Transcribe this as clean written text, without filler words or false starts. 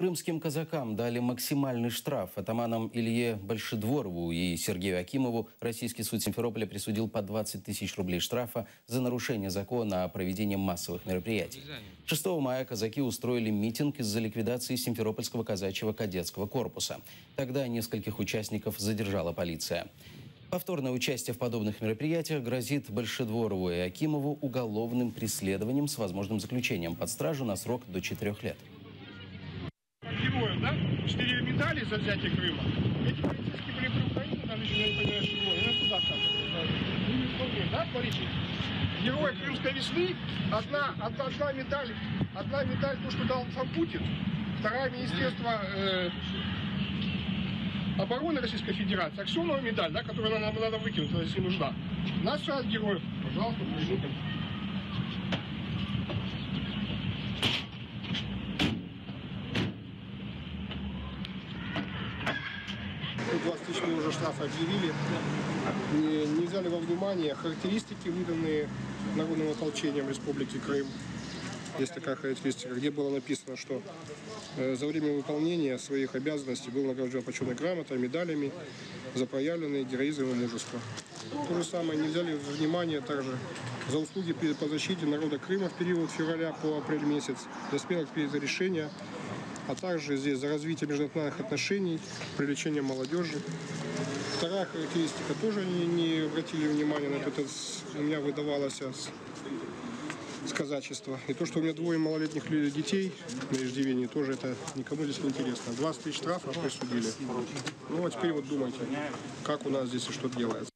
Крымским казакам дали максимальный штраф. Атаманам Илье Большедворову и Сергею Акимову российский суд Симферополя присудил по 20 тысяч рублей штрафа за нарушение закона о проведении массовых мероприятий. 6 мая казаки устроили митинг из-за ликвидации Симферопольского казачьего кадетского корпуса. Тогда нескольких участников задержала полиция. Повторное участие в подобных мероприятиях грозит Большедворову и Акимову уголовным преследованием с возможным заключением под стражу на срок до 4 лет. Героев, да? 4 медали за взятие Крыма. Эти полицейские были при Украине, там еще не понимаешь, чего. И на суда оказывается. Да, смотрите. Герой Крымской весны, одна медаль, то, что дал сам Путин. Вторая Министерство обороны Российской Федерации. Аксенова медаль, да, которую нам надо выкинуть, если нужна. Нас сейчас героев. Пожалуйста, приезжайте. 20 тысяч мы уже штраф объявили. Не взяли во внимание характеристики, выданные народным ополчением Республики Крым. Есть такая характеристика, где было написано, что за время выполнения своих обязанностей был награжден почетной грамотой, медалями за проявленный героизм и мужество. То же самое не взяли во внимание также за услуги по защите народа Крыма в период февраля по апрель месяц, за смелость перед решения, а также здесь за развитие межнациональных отношений, привлечение молодежи. Вторая характеристика тоже не обратили внимания на это, у меня выдавалось с казачества. И то, что у меня 2 малолетних детей на иждивении, тоже это никому здесь не интересно. 20 тысяч штрафов присудили. Ну а теперь вот думайте, как у нас здесь и что делается.